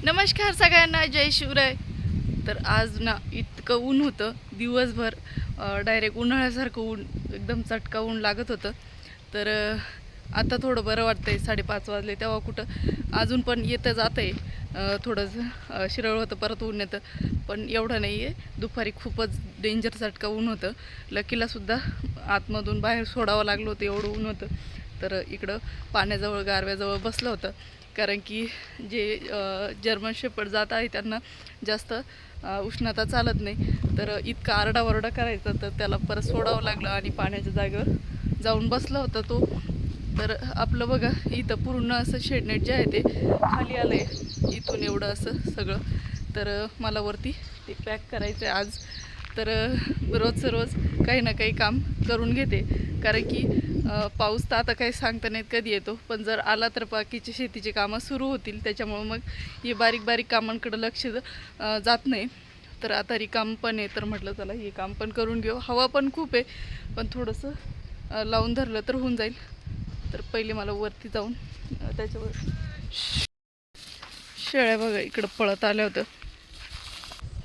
नमस्कार सगळ्यांना, जय शिवराय. तर आज ना इतकं ऊन होतं दिवसभर, डायरेक्ट उन्हाळ्यासारखं ऊन, एकदम चटका ऊन लागत होतं. तर आता थोडं बरं वाटतंय. 5:30 वाजले तेव्हा कुठं अजून पण येतं जातं आहे. थोडंसं शिरळ होतं, परत ऊन येतं, पण एवढं नाही आहे. दुपारी खूपच डेंजर चटका ऊन होतं. लकीलासुद्धा आतमधून बाहेर सोडावं लागलं होतं, एवढं ऊन होतं. तर इकडं पाण्याजवळ गारव्याजवळ बसलं होतं, कारण की जे जर्मन शेपर्ड जात आहे त्यांना जास्त उष्णता चालत नाही. तर इतका आरडाओरडा करायचा, तर त्याला परत सोडावं लागलं आणि पाण्याच्या जागेवर जाऊन बसला होता तो. तर आपलं बघा, इथं पूर्ण असं शेडनेट जे आहे ते खाली आलं आहे, इथून एवढं असं सगळं. तर मला वरती ते पॅक करायचं आहे आज. तर रोजचं रोज काही ना काही काम करून घेते, कारण की पाऊस तर आता काही सांगता नाहीत कधी येतो, पण जर आला तर बाकीचे शेतीचे कामं सुरू होतील. त्याच्यामुळं मग हे बारीक बारीक कामांकडं लक्ष जात नाही. तर आता रिकाम पण आहे, तर म्हटलं चला हे काम पण करून घेऊ. हवा पण खूप आहे, पण थोडंसं लावून धरलं तर होऊन जाईल. तर पहिले मला वरती जाऊन त्याच्यावर शेळ्या बघा इकडं पळत आल्या होत्या.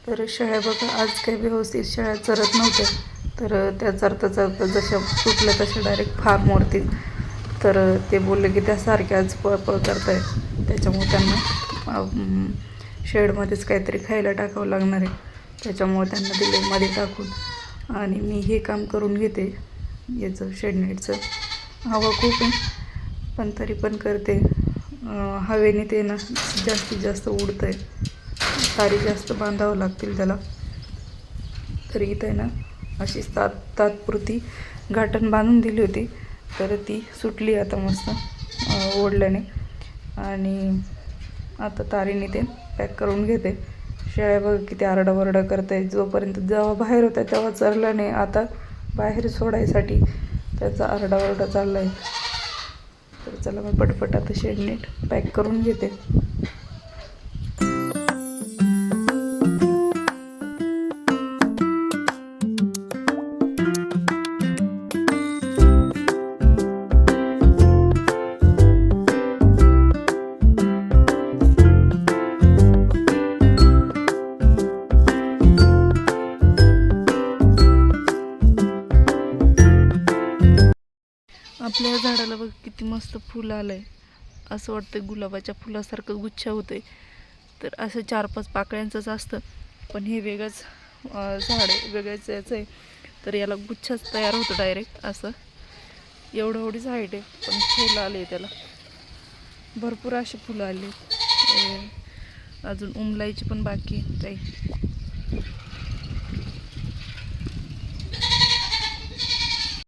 तर शेळ्या बघा, आज काही व्यवस्थित शेळ्या चरत नव्हत्या. तर त्या चरता चरता जशा सुटल्या तशा डायरेक्ट फार्मवरती. तर ते बोलले की त्यासारख्या आज पळपळ करत आहे, त्याच्यामुळे त्यांना शेडमध्येच काहीतरी खायला टाकावं लागणार आहे. त्याच्यामुळे त्यांना दिले मध्ये टाकून, आणि मी हे काम करून घेते याचं शेडनेटचं. हवा खूप आहे, पण तरी पण करते. हवेने ते ना जास्तीत जास्त उडतं आहे, तारी जास्त बांधावं लागतील त्याला. तर इथं आहे ना अशी तात्पुरती गाठण बांधून दिली होती, तर ती सुटली आता मस्त ओढल्याने. आणि आता तारीने ते पॅक करून घेते. शेळ्या बघ किती आरडाओरडा करताय. जोपर्यंत जेव्हा बाहेर होत्या तेव्हा चरलं नाही, आता बाहेर सोडायसाठी त्याचा आरडाओरडा चालला आहे. तर चला मी पटपट आता शेडनेट पॅक करून घेते. आपल्या झाडाला बघ किती मस्त फुलं आलं आहे. असं वाटतं गुलाबाच्या फुलासारखं गुच्छ होतं आहे. तर असं 4-5 पाकळ्यांचंच असतं, पण हे वेगळंच झाड आहे, वेगळंच याचं आहे. तर याला गुच्छच तयार होतो डायरेक्ट असं. एवढीच हाईट आहे, पण फुलं आले त्याला, भरपूर अशी फुलं आली. अजून उमलायची पण बाकी काही.